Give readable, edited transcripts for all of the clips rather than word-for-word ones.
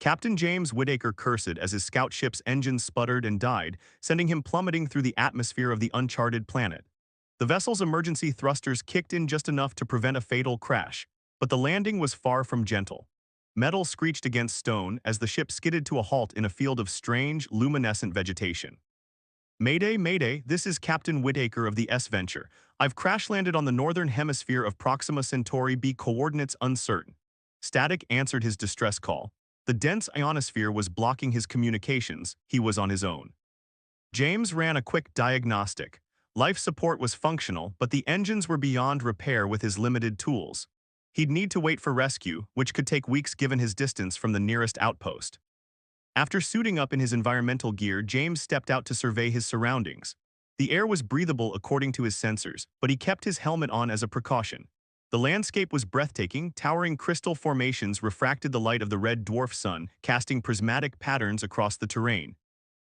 Captain James Whittaker cursed as his scout ship's engines sputtered and died, sending him plummeting through the atmosphere of the uncharted planet. The vessel's emergency thrusters kicked in just enough to prevent a fatal crash, but the landing was far from gentle. Metal screeched against stone as the ship skidded to a halt in a field of strange, luminescent vegetation. Mayday, Mayday, this is Captain Whittaker of the S-Venture. I've crash-landed on the northern hemisphere of Proxima Centauri B coordinates uncertain. Static answered his distress call. The dense ionosphere was blocking his communications. He was on his own. James ran a quick diagnostic. Life support was functional, but the engines were beyond repair with his limited tools. He'd need to wait for rescue, which could take weeks given his distance from the nearest outpost. After suiting up in his environmental gear, James stepped out to survey his surroundings. The air was breathable according to his sensors, but he kept his helmet on as a precaution. The landscape was breathtaking. Towering crystal formations refracted the light of the red dwarf sun, casting prismatic patterns across the terrain.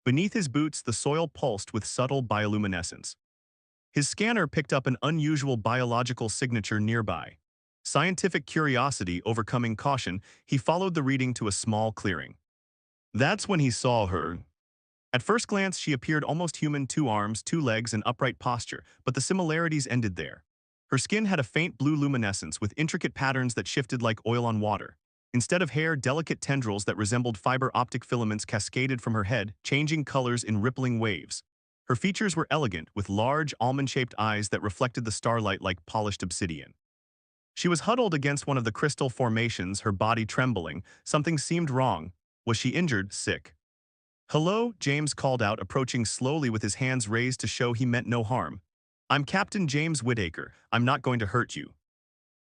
Beneath his boots, the soil pulsed with subtle bioluminescence. His scanner picked up an unusual biological signature nearby. Scientific curiosity overcoming caution, he followed the reading to a small clearing. That's when he saw her. At first glance, she appeared almost human, 2 arms, 2 legs, and upright posture, but the similarities ended there. Her skin had a faint blue luminescence with intricate patterns that shifted like oil on water. Instead of hair, delicate tendrils that resembled fiber optic filaments cascaded from her head, changing colors in rippling waves. Her features were elegant, with large, almond-shaped eyes that reflected the starlight like polished obsidian. She was huddled against one of the crystal formations, her body trembling. Something seemed wrong. Was she injured, sick? "Hello," James called out, approaching slowly with his hands raised to show he meant no harm. "I'm Captain James Whittaker. I'm not going to hurt you."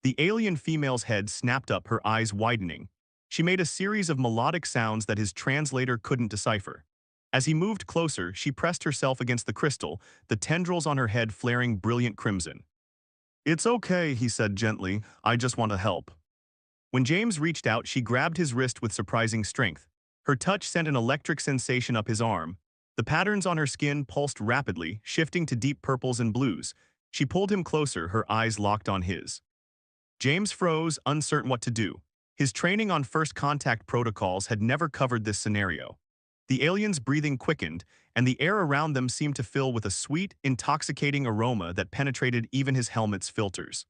The alien female's head snapped up, her eyes widening. She made a series of melodic sounds that his translator couldn't decipher. As he moved closer, she pressed herself against the crystal, the tendrils on her head flaring brilliant crimson. "It's okay," he said gently. "I just want to help." When James reached out, she grabbed his wrist with surprising strength. Her touch sent an electric sensation up his arm. The patterns on her skin pulsed rapidly, shifting to deep purples and blues. She pulled him closer, her eyes locked on his. James froze, uncertain what to do. His training on first contact protocols had never covered this scenario. The alien's breathing quickened, and the air around them seemed to fill with a sweet, intoxicating aroma that penetrated even his helmet's filters.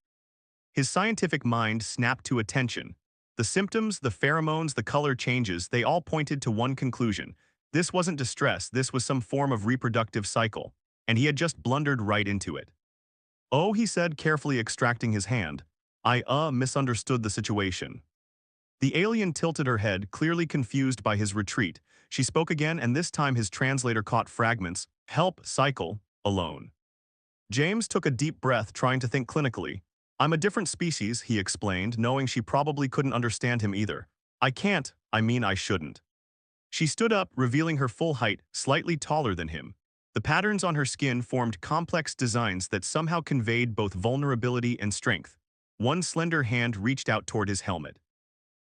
His scientific mind snapped to attention. The symptoms, the pheromones, the color changes, they all pointed to one conclusion. This wasn't distress, this was some form of reproductive cycle, and he had just blundered right into it. "Oh," he said, carefully extracting his hand. "I misunderstood the situation." The alien tilted her head, clearly confused by his retreat. She spoke again, and this time his translator caught fragments. "Help, cycle, alone." James took a deep breath, trying to think clinically. "I'm a different species," he explained, knowing she probably couldn't understand him either. I shouldn't." She stood up, revealing her full height, slightly taller than him. The patterns on her skin formed complex designs that somehow conveyed both vulnerability and strength. One slender hand reached out toward his helmet.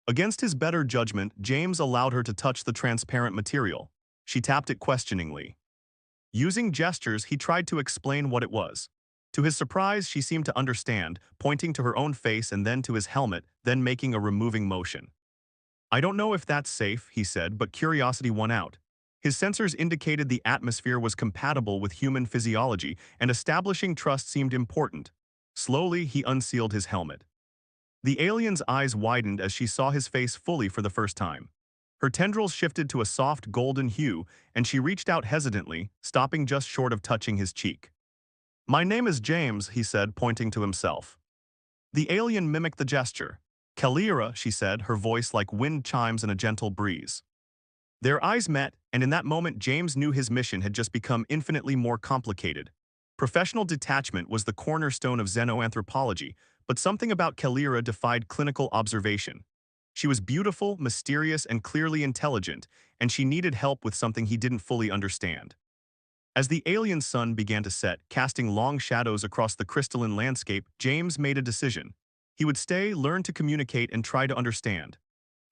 Against his better judgment, James allowed her to touch the transparent material. She tapped it questioningly. Using gestures, he tried to explain what it was. To his surprise, she seemed to understand, pointing to her own face and then to his helmet, then making a removing motion. "I don't know if that's safe," he said, but curiosity won out. His sensors indicated the atmosphere was compatible with human physiology, and establishing trust seemed important. Slowly, he unsealed his helmet. The alien's eyes widened as she saw his face fully for the first time. Her tendrils shifted to a soft golden hue, and she reached out hesitantly, stopping just short of touching his cheek. "My name is James," he said, pointing to himself. The alien mimicked the gesture. "Kalira," she said, her voice like wind chimes in a gentle breeze. Their eyes met, and in that moment James knew his mission had just become infinitely more complicated. Professional detachment was the cornerstone of xenoanthropology, but something about Kalira defied clinical observation. She was beautiful, mysterious, and clearly intelligent, and she needed help with something he didn't fully understand. As the alien sun began to set, casting long shadows across the crystalline landscape, James made a decision. He would stay, learn to communicate, and try to understand.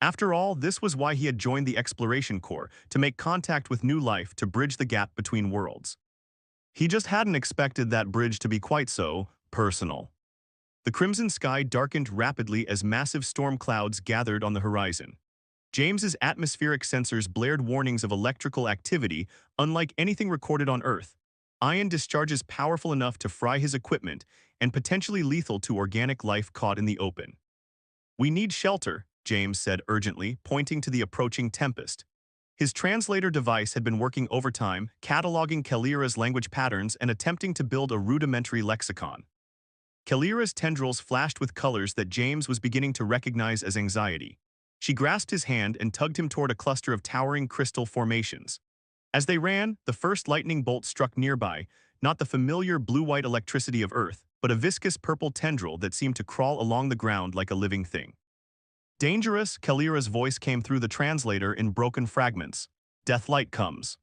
After all, this was why he had joined the Exploration Corps, to make contact with new life, to bridge the gap between worlds. He just hadn't expected that bridge to be quite so personal. The crimson sky darkened rapidly as massive storm clouds gathered on the horizon. James's atmospheric sensors blared warnings of electrical activity unlike anything recorded on Earth. Ion discharges powerful enough to fry his equipment and potentially lethal to organic life caught in the open. "We need shelter," James said urgently, pointing to the approaching tempest. His translator device had been working overtime, cataloging Kalira's language patterns and attempting to build a rudimentary lexicon. Kalira's tendrils flashed with colors that James was beginning to recognize as anxiety. She grasped his hand and tugged him toward a cluster of towering crystal formations. As they ran, the first lightning bolt struck nearby, not the familiar blue-white electricity of Earth, but a viscous purple tendril that seemed to crawl along the ground like a living thing. "Dangerous," Kalira's voice came through the translator in broken fragments. "Deathlight comes."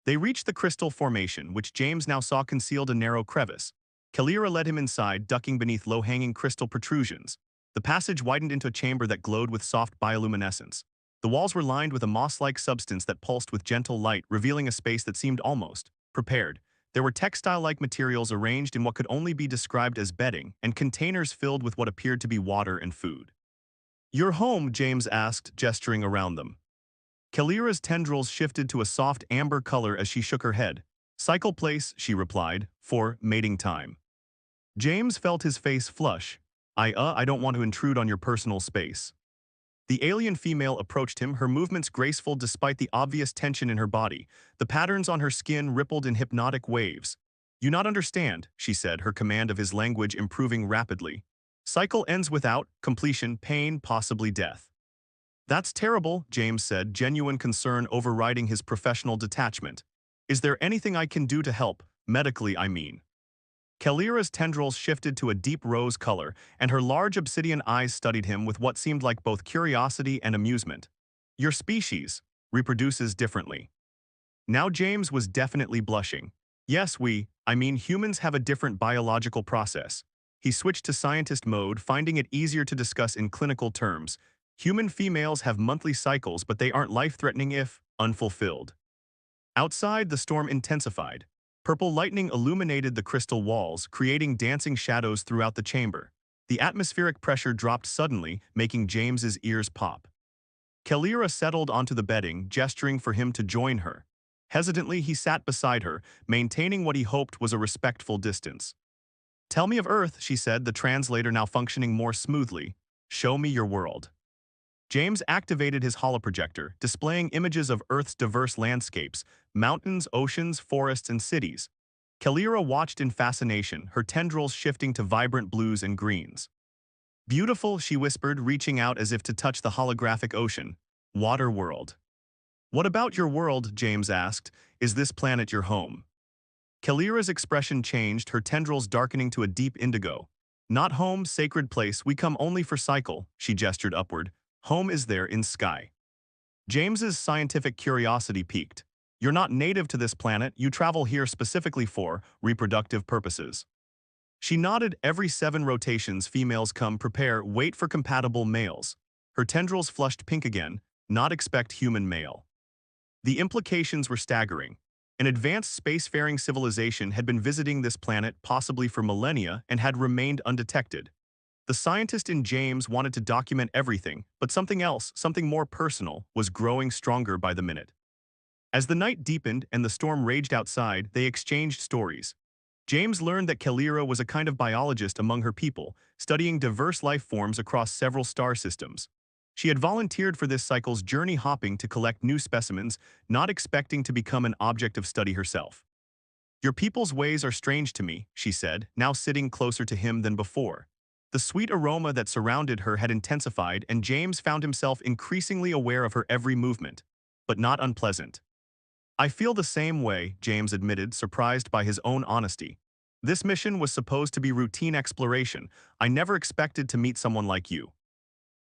They reached the crystal formation, which James now saw concealed a narrow crevice. Kalira led him inside, ducking beneath low-hanging crystal protrusions. The passage widened into a chamber that glowed with soft bioluminescence. The walls were lined with a moss-like substance that pulsed with gentle light, revealing a space that seemed almost prepared. There were textile-like materials arranged in what could only be described as bedding, and containers filled with what appeared to be water and food. "Your home?" James asked, gesturing around them. Kalira's tendrils shifted to a soft amber color as she shook her head. "Cycle place," she replied, "for mating time." James felt his face flush. I don't want to intrude on your personal space." The alien female approached him, her movements graceful despite the obvious tension in her body. The patterns on her skin rippled in hypnotic waves. "You not understand," she said, her command of his language improving rapidly. "Cycle ends without completion, pain, possibly death." "That's terrible," James said, genuine concern overriding his professional detachment. "Is there anything I can do to help? Medically, I mean." Kalira's tendrils shifted to a deep rose color, and her large obsidian eyes studied him with what seemed like both curiosity and amusement. "Your species reproduces differently." Now James was definitely blushing. "Yes, I mean humans have a different biological process." He switched to scientist mode, finding it easier to discuss in clinical terms. "Human females have monthly cycles, but they aren't life-threatening if unfulfilled." Outside, the storm intensified. Purple lightning illuminated the crystal walls, creating dancing shadows throughout the chamber. The atmospheric pressure dropped suddenly, making James's ears pop. Kalira settled onto the bedding, gesturing for him to join her. Hesitantly, he sat beside her, maintaining what he hoped was a respectful distance. "Tell me of Earth," she said, the translator now functioning more smoothly. "Show me your world." James activated his holoprojector, displaying images of Earth's diverse landscapes, mountains, oceans, forests, and cities. Kalira watched in fascination, her tendrils shifting to vibrant blues and greens. "Beautiful," she whispered, reaching out as if to touch the holographic ocean. "Water world." "What about your world?" James asked. "Is this planet your home?" Kalira's expression changed, her tendrils darkening to a deep indigo. "Not home, sacred place, we come only for cycle," she gestured upward. "Home is there in sky." James's scientific curiosity piqued. "You're not native to this planet, you travel here specifically for reproductive purposes." She nodded. "Every 7 rotations females come, prepare, wait for compatible males." Her tendrils flushed pink again. "Not expect human male." The implications were staggering. An advanced spacefaring civilization had been visiting this planet possibly for millennia and had remained undetected. The scientist in James wanted to document everything, but something else, something more personal, was growing stronger by the minute. As the night deepened and the storm raged outside, they exchanged stories. James learned that Kalira was a kind of biologist among her people, studying diverse life forms across several star systems. She had volunteered for this cycle's journey hopping to collect new specimens, not expecting to become an object of study herself. "Your people's ways are strange to me," she said, now sitting closer to him than before. The sweet aroma that surrounded her had intensified, and James found himself increasingly aware of her every movement, but not unpleasant. "I feel the same way," James admitted, surprised by his own honesty. "This mission was supposed to be routine exploration. I never expected to meet someone like you."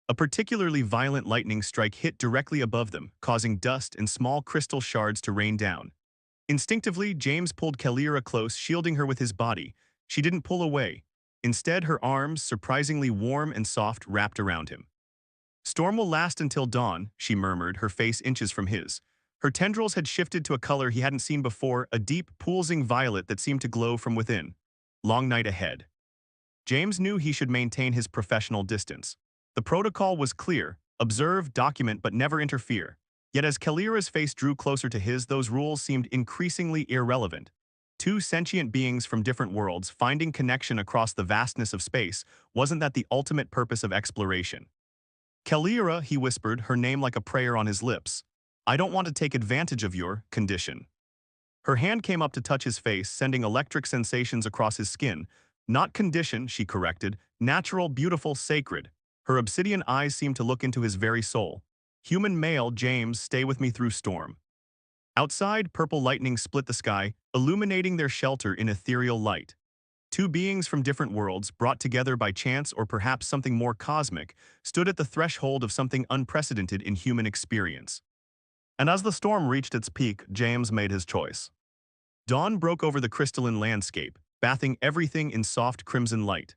A particularly violent lightning strike hit directly above them, causing dust and small crystal shards to rain down. Instinctively, James pulled Kalira close, shielding her with his body. She didn't pull away. Instead, her arms, surprisingly warm and soft, wrapped around him. "Storm will last until dawn," she murmured, her face inches from his. Her tendrils had shifted to a color he hadn't seen before, a deep, pulsing violet that seemed to glow from within. Long night ahead. James knew he should maintain his professional distance. The protocol was clear: Observe, document, but never interfere. Yet as Kalira's face drew closer to his, those rules seemed increasingly irrelevant. Two sentient beings from different worlds finding connection across the vastness of space, wasn't that the ultimate purpose of exploration? Kalira, he whispered, her name like a prayer on his lips. I don't want to take advantage of your condition. Her hand came up to touch his face, sending electric sensations across his skin. Not condition, she corrected. Natural, beautiful, sacred. Her obsidian eyes seemed to look into his very soul. Human male, James, stay with me through storm. Outside, purple lightning split the sky, illuminating their shelter in ethereal light. Two beings from different worlds, brought together by chance or perhaps something more cosmic, stood at the threshold of something unprecedented in human experience. And as the storm reached its peak, James made his choice. Dawn broke over the crystalline landscape, bathing everything in soft crimson light.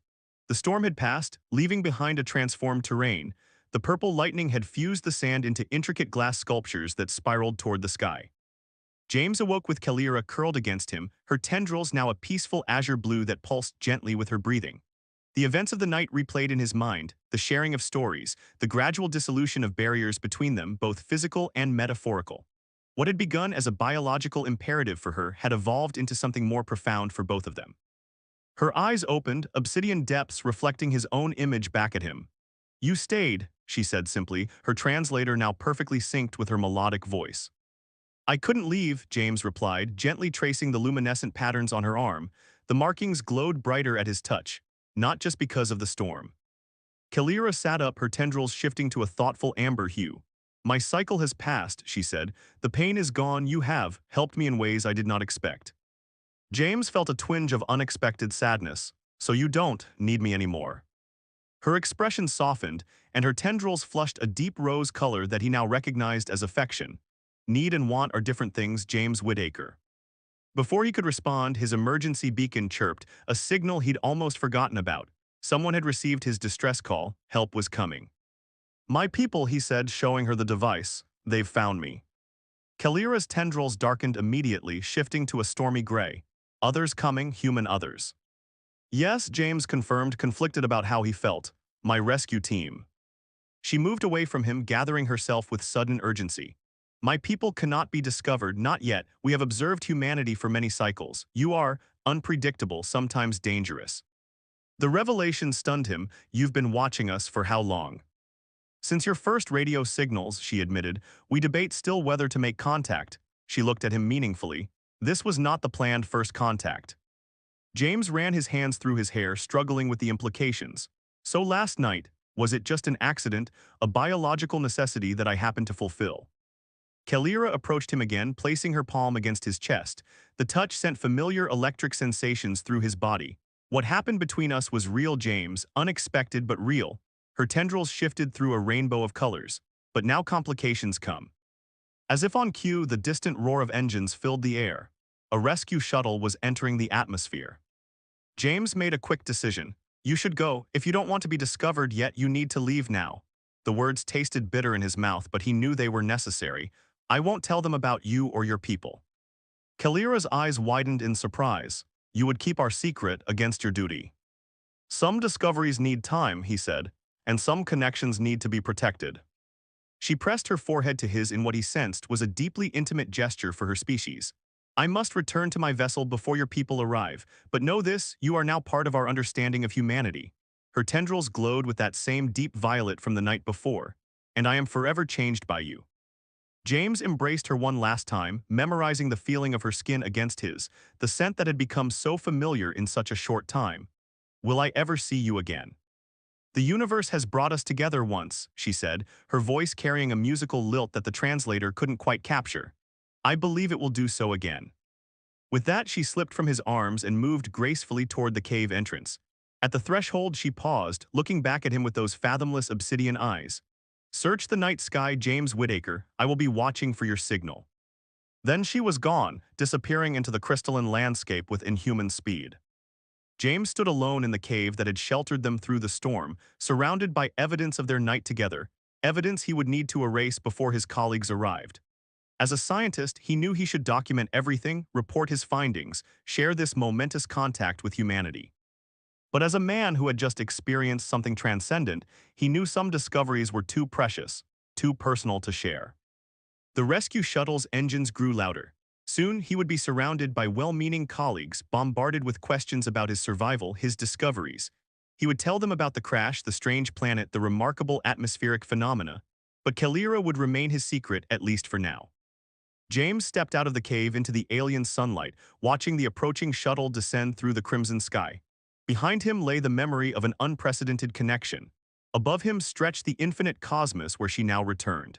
The storm had passed, leaving behind a transformed terrain. The purple lightning had fused the sand into intricate glass sculptures that spiraled toward the sky. James awoke with Kalira curled against him, her tendrils now a peaceful azure blue that pulsed gently with her breathing. The events of the night replayed in his mind, the sharing of stories, the gradual dissolution of barriers between them, both physical and metaphorical. What had begun as a biological imperative for her had evolved into something more profound for both of them. Her eyes opened, obsidian depths reflecting his own image back at him. You stayed, she said simply, her translator now perfectly synced with her melodic voice. I couldn't leave, James replied, gently tracing the luminescent patterns on her arm. The markings glowed brighter at his touch, not just because of the storm. Kalira sat up, her tendrils shifting to a thoughtful amber hue. My cycle has passed, she said. The pain is gone. You have helped me in ways I did not expect. James felt a twinge of unexpected sadness. So you don't need me anymore. Her expression softened, and her tendrils flushed a deep rose color that he now recognized as affection. Need and want are different things, James Whittaker. Before he could respond, his emergency beacon chirped, a signal he'd almost forgotten about. Someone had received his distress call. Help was coming. My people, he said, showing her the device. They've found me. Kalira's tendrils darkened immediately, shifting to a stormy gray. Others coming, human others. Yes, James confirmed, conflicted about how he felt. My rescue team. She moved away from him, gathering herself with sudden urgency. My people cannot be discovered, not yet. We have observed humanity for many cycles. You are unpredictable, sometimes dangerous. The revelation stunned him. You've been watching us for how long? Since your first radio signals, she admitted, we debate still whether to make contact. She looked at him meaningfully. This was not the planned first contact. James ran his hands through his hair, struggling with the implications. So last night, was it just an accident, a biological necessity that I happened to fulfill? Kalira approached him again, placing her palm against his chest. The touch sent familiar electric sensations through his body. What happened between us was real, James, unexpected but real. Her tendrils shifted through a rainbow of colors. But now complications come. As if on cue, the distant roar of engines filled the air. A rescue shuttle was entering the atmosphere. James made a quick decision. You should go. If you don't want to be discovered yet, you need to leave now. The words tasted bitter in his mouth, but he knew they were necessary. I won't tell them about you or your people. Kalira's eyes widened in surprise. You would keep our secret against your duty. Some discoveries need time, he said, and some connections need to be protected. She pressed her forehead to his in what he sensed was a deeply intimate gesture for her species. I must return to my vessel before your people arrive, but know this, you are now part of our understanding of humanity. Her tendrils glowed with that same deep violet from the night before, and I am forever changed by you. James embraced her one last time, memorizing the feeling of her skin against his, the scent that had become so familiar in such a short time. Will I ever see you again? The universe has brought us together once, she said, her voice carrying a musical lilt that the translator couldn't quite capture. I believe it will do so again. With that, she slipped from his arms and moved gracefully toward the cave entrance. At the threshold, she paused, looking back at him with those fathomless obsidian eyes. Search the night sky, James Whittaker. I will be watching for your signal. Then she was gone, disappearing into the crystalline landscape with inhuman speed. James stood alone in the cave that had sheltered them through the storm, surrounded by evidence of their night together, evidence he would need to erase before his colleagues arrived. As a scientist, he knew he should document everything, report his findings, share this momentous contact with humanity. But as a man who had just experienced something transcendent, he knew some discoveries were too precious, too personal to share. The rescue shuttle's engines grew louder. Soon, he would be surrounded by well-meaning colleagues, bombarded with questions about his survival, his discoveries. He would tell them about the crash, the strange planet, the remarkable atmospheric phenomena. But Kalira would remain his secret, at least for now. James stepped out of the cave into the alien sunlight, watching the approaching shuttle descend through the crimson sky. Behind him lay the memory of an unprecedented connection. Above him stretched the infinite cosmos where she now returned.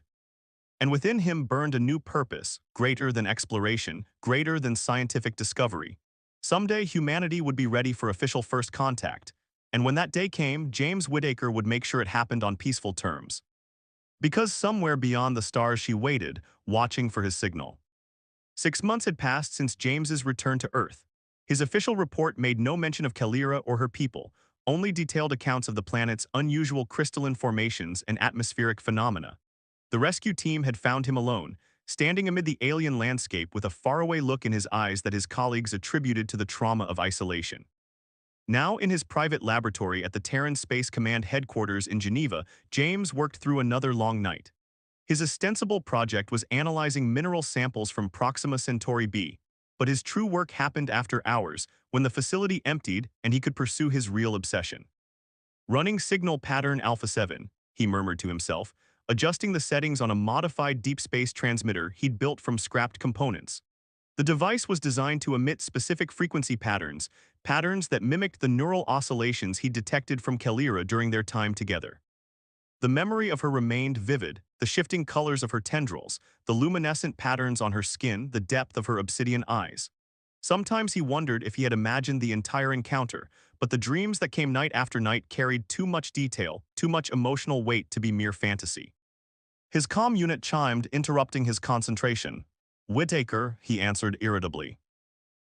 And within him burned a new purpose, greater than exploration, greater than scientific discovery. Someday humanity would be ready for official first contact, and when that day came, James Whittaker would make sure it happened on peaceful terms. Because somewhere beyond the stars she waited, watching for his signal. 6 months had passed since James's return to Earth. His official report made no mention of Kalira or her people, only detailed accounts of the planet's unusual crystalline formations and atmospheric phenomena. The rescue team had found him alone, standing amid the alien landscape with a faraway look in his eyes that his colleagues attributed to the trauma of isolation. Now in his private laboratory at the Terran Space Command headquarters in Geneva, James worked through another long night. His ostensible project was analyzing mineral samples from Proxima Centauri b, but his true work happened after hours, when the facility emptied and he could pursue his real obsession. Running signal pattern Alpha 7, he murmured to himself, adjusting the settings on a modified deep space transmitter he'd built from scrapped components. The device was designed to emit specific frequency patterns, patterns that mimicked the neural oscillations he detected from Kalira during their time together. The memory of her remained vivid, the shifting colors of her tendrils, the luminescent patterns on her skin, the depth of her obsidian eyes. Sometimes he wondered if he had imagined the entire encounter, but the dreams that came night after night carried too much detail, too much emotional weight to be mere fantasy. His comm unit chimed, interrupting his concentration. "Whittaker," he answered irritably.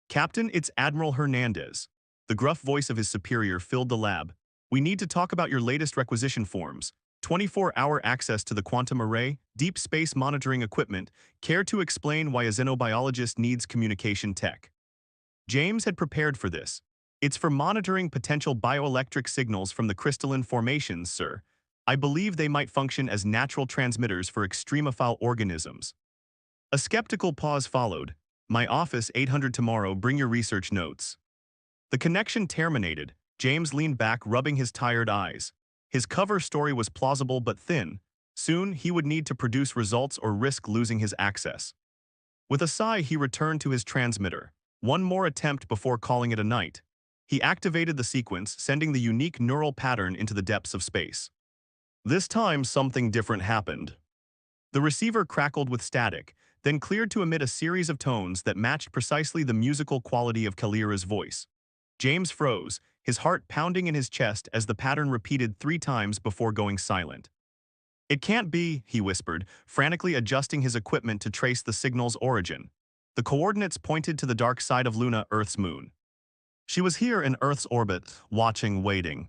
"Captain, it's Admiral Hernandez." The gruff voice of his superior filled the lab. "We need to talk about your latest requisition forms. 24-hour access to the quantum array, deep space monitoring equipment. Care to explain why a xenobiologist needs communication tech?" James had prepared for this. "It's for monitoring potential bioelectric signals from the crystalline formations, sir. I believe they might function as natural transmitters for extremophile organisms." A skeptical pause followed. "My office, 800 tomorrow, bring your research notes." The connection terminated. James leaned back, rubbing his tired eyes. His cover story was plausible but thin. Soon, he would need to produce results or risk losing his access. With a sigh, he returned to his transmitter. One more attempt before calling it a night. He activated the sequence, sending the unique neural pattern into the depths of space. This time, something different happened. The receiver crackled with static, then cleared to emit a series of tones that matched precisely the musical quality of Kalira's voice. James froze, his heart pounding in his chest as the pattern repeated 3 times before going silent. "It can't be," he whispered, frantically adjusting his equipment to trace the signal's origin. The coordinates pointed to the dark side of Luna, Earth's moon. She was here in Earth's orbit, watching, waiting.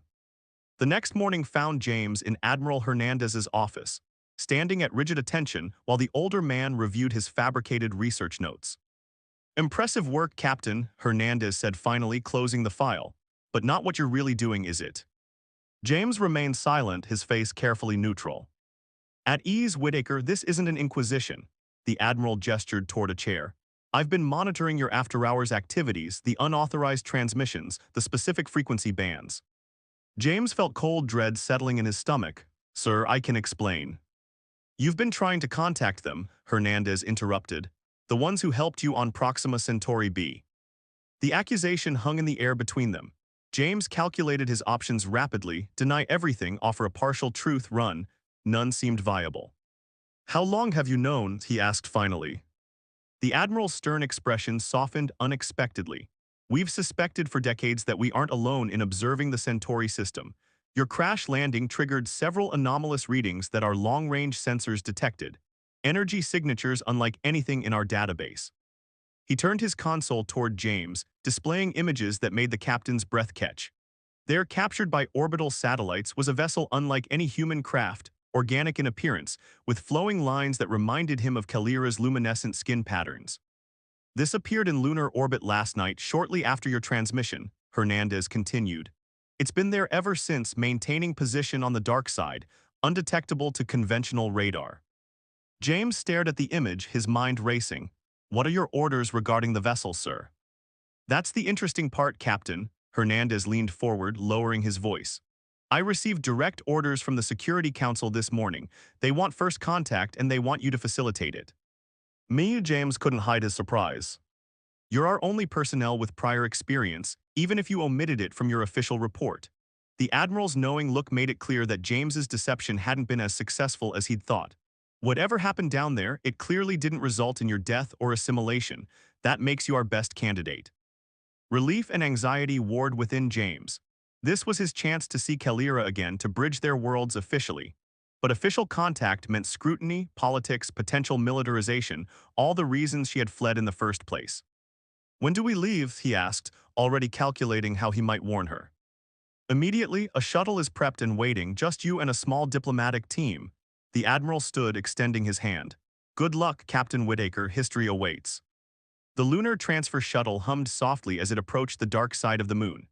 The next morning found James in Admiral Hernandez's office, standing at rigid attention while the older man reviewed his fabricated research notes. "Impressive work, Captain," Hernandez said, finally closing the file. "But not what you're really doing, is it?" James remained silent, his face carefully neutral. "At ease, Whittaker, this isn't an inquisition." The Admiral gestured toward a chair. "I've been monitoring your after-hours activities, the unauthorized transmissions, the specific frequency bands." James felt cold dread settling in his stomach. "Sir, I can explain." "You've been trying to contact them," Hernandez interrupted. "The ones who helped you on Proxima Centauri b." The accusation hung in the air between them. James calculated his options rapidly: deny everything, offer a partial truth, run. None seemed viable. "How long have you known?" he asked finally. The Admiral's stern expression softened unexpectedly. "We've suspected for decades that we aren't alone in observing the Centauri system. Your crash landing triggered several anomalous readings that our long-range sensors detected. Energy signatures unlike anything in our database." He turned his console toward James, displaying images that made the captain's breath catch. There, captured by orbital satellites, was a vessel unlike any human craft, organic in appearance, with flowing lines that reminded him of Kalira's luminescent skin patterns. "This appeared in lunar orbit last night, shortly after your transmission," Hernandez continued. It's been there ever since, maintaining position on the dark side, undetectable to conventional radar. James stared at the image, his mind racing. What are your orders regarding the vessel, sir? That's the interesting part, Captain. Hernandez leaned forward, lowering his voice. I received direct orders from the Security Council this morning. They want first contact and they want you to facilitate it. James couldn't hide his surprise. You're our only personnel with prior experience, even if you omitted it from your official report. The Admiral's knowing look made it clear that James's deception hadn't been as successful as he'd thought. Whatever happened down there, it clearly didn't result in your death or assimilation. That makes you our best candidate. Relief and anxiety warred within James. This was his chance to see Kalira again, to bridge their worlds officially. But official contact meant scrutiny, politics, potential militarization, all the reasons she had fled in the first place. When do we leave? He asked, already calculating how he might warn her. Immediately, a shuttle is prepped and waiting, just you and a small diplomatic team. The Admiral stood, extending his hand. Good luck, Captain Whittaker, history awaits. The lunar transfer shuttle hummed softly as it approached the dark side of the moon.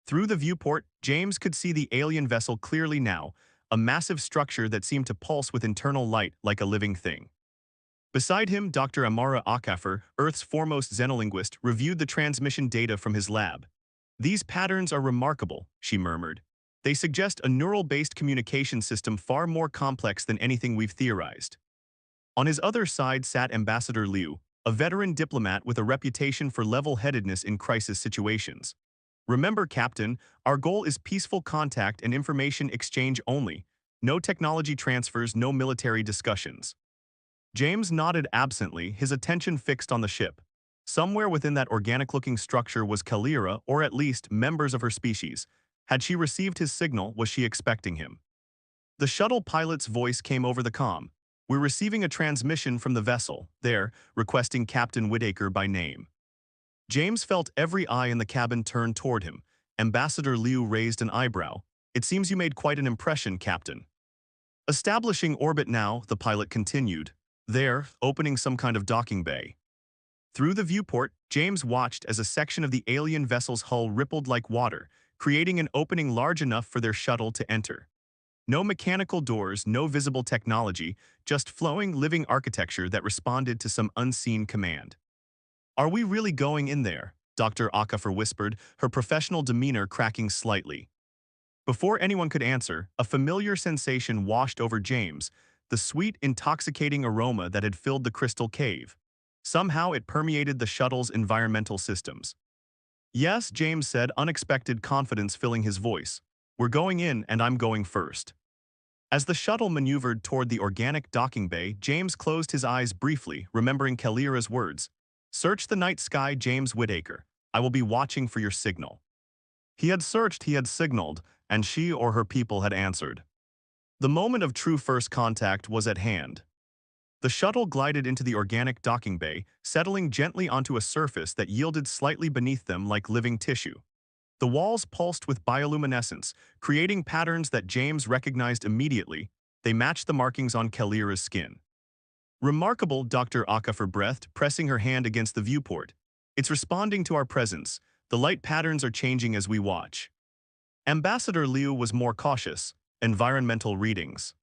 Through the viewport, James could see the alien vessel clearly now, a massive structure that seemed to pulse with internal light like a living thing. Beside him, Dr. Amara Akafer, Earth's foremost xenolinguist, reviewed the transmission data from his lab. These patterns are remarkable, she murmured. They suggest a neural-based communication system far more complex than anything we've theorized. On his other side sat Ambassador Liu, a veteran diplomat with a reputation for level-headedness in crisis situations. Remember, Captain, our goal is peaceful contact and information exchange only. No technology transfers, no military discussions. James nodded absently, his attention fixed on the ship. Somewhere within that organic-looking structure was Kalira, or at least members of her species. Had she received his signal, was she expecting him? The shuttle pilot's voice came over the comm. We're receiving a transmission from the vessel, there, requesting Captain Whittaker by name. James felt every eye in the cabin turn toward him. Ambassador Liu raised an eyebrow. It seems you made quite an impression, Captain. Establishing orbit now, the pilot continued. There, opening some kind of docking bay. Through the viewport, James watched as a section of the alien vessel's hull rippled like water, creating an opening large enough for their shuttle to enter. No mechanical doors, no visible technology, just flowing, living architecture that responded to some unseen command. Are we really going in there? Dr. Akafer whispered, her professional demeanor cracking slightly. Before anyone could answer, a familiar sensation washed over James, the sweet, intoxicating aroma that had filled the crystal cave. Somehow it permeated the shuttle's environmental systems. Yes, James said, unexpected confidence filling his voice. We're going in, and I'm going first. As the shuttle maneuvered toward the organic docking bay, James closed his eyes briefly, remembering Kalira's words. Search the night sky, James Whittaker. I will be watching for your signal. He had searched, he had signaled, and she or her people had answered. The moment of true first contact was at hand. The shuttle glided into the organic docking bay, settling gently onto a surface that yielded slightly beneath them like living tissue. The walls pulsed with bioluminescence, creating patterns that James recognized immediately. They matched the markings on Kalira's skin. Remarkable, Dr. Akafer breathed, pressing her hand against the viewport. It's responding to our presence. The light patterns are changing as we watch. Ambassador Liu was more cautious. Environmental readings.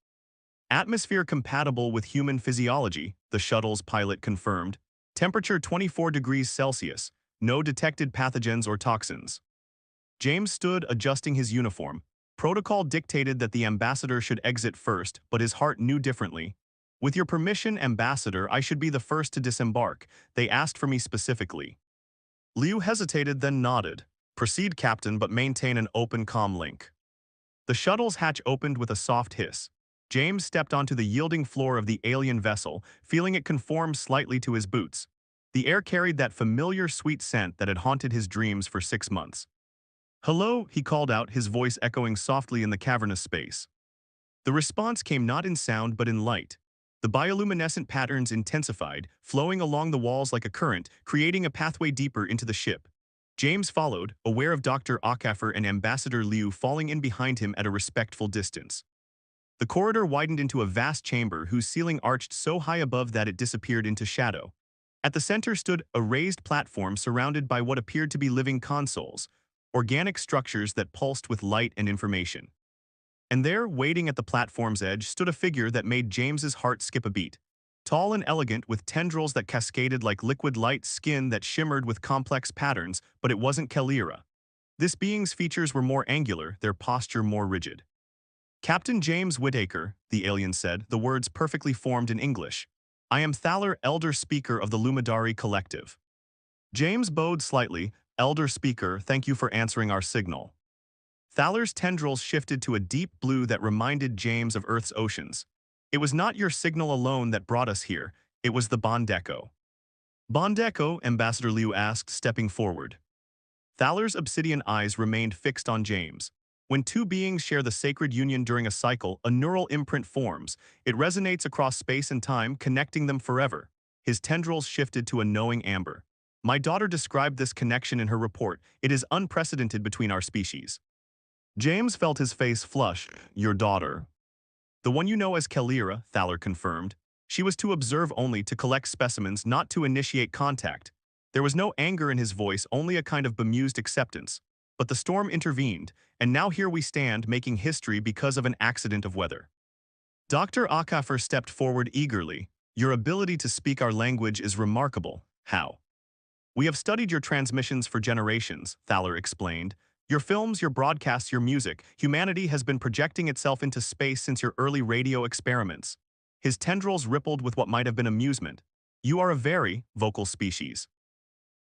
Atmosphere compatible with human physiology, the shuttle's pilot confirmed. Temperature 24 degrees Celsius. No detected pathogens or toxins. James stood, adjusting his uniform. Protocol dictated that the ambassador should exit first, but his heart knew differently. With your permission, Ambassador, I should be the first to disembark. They asked for me specifically. Liu hesitated, then nodded. Proceed, Captain, but maintain an open comm link. The shuttle's hatch opened with a soft hiss. James stepped onto the yielding floor of the alien vessel, feeling it conform slightly to his boots. The air carried that familiar sweet scent that had haunted his dreams for 6 months. Hello, he called out, his voice echoing softly in the cavernous space. The response came not in sound but in light. The bioluminescent patterns intensified, flowing along the walls like a current, creating a pathway deeper into the ship. James followed, aware of Dr. Akafer and Ambassador Liu falling in behind him at a respectful distance. The corridor widened into a vast chamber whose ceiling arched so high above that it disappeared into shadow. At the center stood a raised platform surrounded by what appeared to be living consoles. organic structures that pulsed with light and information. And there, waiting at the platform's edge, stood a figure that made James's heart skip a beat. Tall and elegant, with tendrils that cascaded like liquid light, skin that shimmered with complex patterns, but it wasn't Kalira. This being's features were more angular, their posture more rigid. Captain James Whittaker, the alien said, the words perfectly formed in English. I am Thaler, Elder Speaker of the Lumidari Collective. James bowed slightly. Elder Speaker, thank you for answering our signal. Thaler's tendrils shifted to a deep blue that reminded James of Earth's oceans. It was not your signal alone that brought us here, it was the Bondeko. Bondeko, Ambassador Liu asked, stepping forward. Thaler's obsidian eyes remained fixed on James. When two beings share the sacred union during a cycle, a neural imprint forms. It resonates across space and time, connecting them forever. His tendrils shifted to a knowing amber. My daughter described this connection in her report. It is unprecedented between our species. James felt his face flush. Your daughter. The one you know as Kalira, Thaler confirmed. She was to observe only, to collect specimens, not to initiate contact. There was no anger in his voice, only a kind of bemused acceptance. But the storm intervened, and now here we stand, making history because of an accident of weather. Dr. Akafer stepped forward eagerly. Your ability to speak our language is remarkable. How? We have studied your transmissions for generations, Thaler explained. Your films, your broadcasts, your music. Humanity has been projecting itself into space since your early radio experiments. His tendrils rippled with what might have been amusement. You are a very vocal species.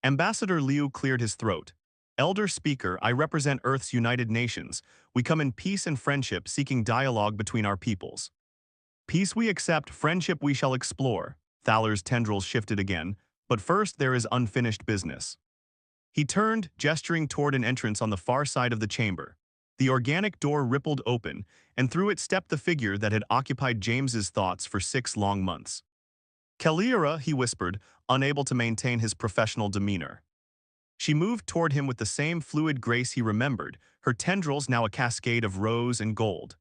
Ambassador Liu cleared his throat. Elder Speaker, I represent Earth's United Nations. We come in peace and friendship, seeking dialogue between our peoples. Peace we accept, friendship we shall explore. Thaler's tendrils shifted again. But first there is unfinished business. He turned, gesturing toward an entrance on the far side of the chamber. The organic door rippled open, and through it stepped the figure that had occupied James's thoughts for 6 long months. Kalira, he whispered, unable to maintain his professional demeanor. She moved toward him with the same fluid grace he remembered, her tendrils now a cascade of rose and gold.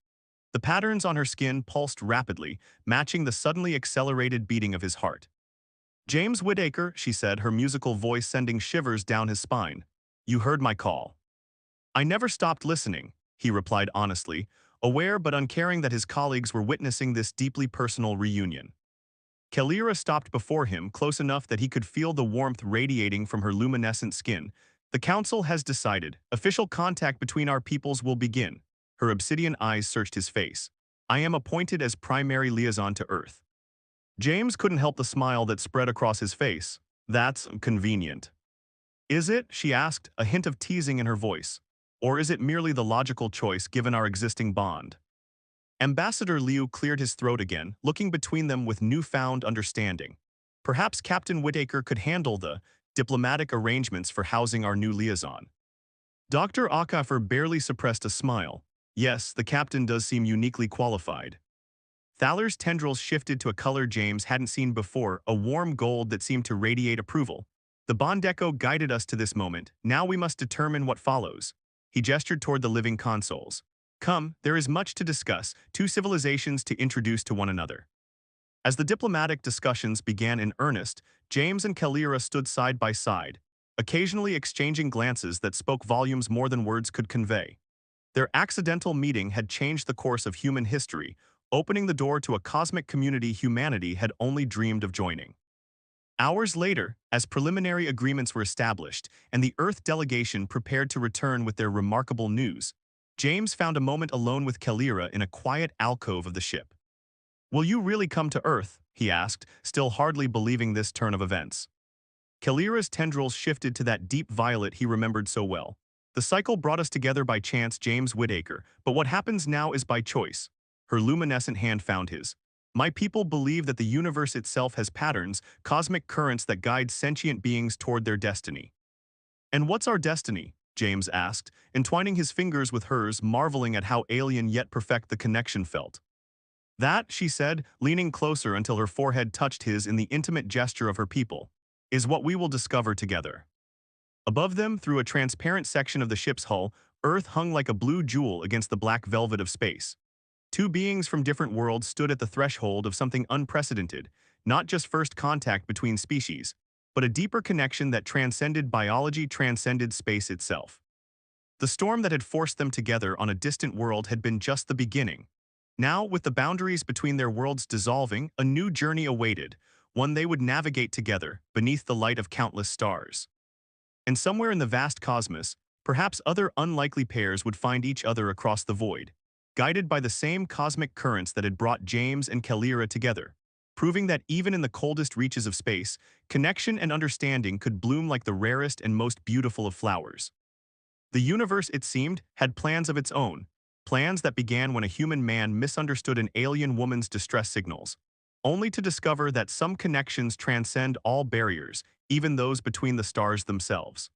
The patterns on her skin pulsed rapidly, matching the suddenly accelerated beating of his heart. James Whittaker, she said, her musical voice sending shivers down his spine. You heard my call. I never stopped listening, he replied honestly, aware but uncaring that his colleagues were witnessing this deeply personal reunion. Kalira stopped before him, close enough that he could feel the warmth radiating from her luminescent skin. The council has decided. Official contact between our peoples will begin. Her obsidian eyes searched his face. I am appointed as primary liaison to Earth. James couldn't help the smile that spread across his face. That's convenient. Is it? She asked, a hint of teasing in her voice. Or is it merely the logical choice given our existing bond? Ambassador Liu cleared his throat again, looking between them with newfound understanding. Perhaps Captain Whittaker could handle the diplomatic arrangements for housing our new liaison. Dr. Akafer barely suppressed a smile. Yes, the captain does seem uniquely qualified. Thaler's tendrils shifted to a color James hadn't seen before, a warm gold that seemed to radiate approval. The Bondeko guided us to this moment. Now we must determine what follows. He gestured toward the living consoles. Come, there is much to discuss, 2 civilizations to introduce to one another. As the diplomatic discussions began in earnest, James and Kalira stood side by side, occasionally exchanging glances that spoke volumes more than words could convey. Their accidental meeting had changed the course of human history, opening the door to a cosmic community humanity had only dreamed of joining. Hours later, as preliminary agreements were established and the Earth delegation prepared to return with their remarkable news, James found a moment alone with Kalira in a quiet alcove of the ship. Will you really come to Earth? He asked, still hardly believing this turn of events. Kalira's tendrils shifted to that deep violet he remembered so well. The cycle brought us together by chance, James Whittaker, but what happens now is by choice. Her luminescent hand found his. My people believe that the universe itself has patterns, cosmic currents that guide sentient beings toward their destiny. And what's our destiny? James asked, entwining his fingers with hers, marveling at how alien yet perfect the connection felt. That, she said, leaning closer until her forehead touched his in the intimate gesture of her people, is what we will discover together. Above them, through a transparent section of the ship's hull, Earth hung like a blue jewel against the black velvet of space. 2 beings from different worlds stood at the threshold of something unprecedented, not just first contact between species, but a deeper connection that transcended biology, transcended space itself. The storm that had forced them together on a distant world had been just the beginning. Now, with the boundaries between their worlds dissolving, a new journey awaited, one they would navigate together, beneath the light of countless stars. And somewhere in the vast cosmos, perhaps other unlikely pairs would find each other across the void, guided by the same cosmic currents that had brought James and Kalira together, proving that even in the coldest reaches of space, connection and understanding could bloom like the rarest and most beautiful of flowers. The universe, it seemed, had plans of its own, plans that began when a human man misunderstood an alien woman's distress signals, only to discover that some connections transcend all barriers, even those between the stars themselves.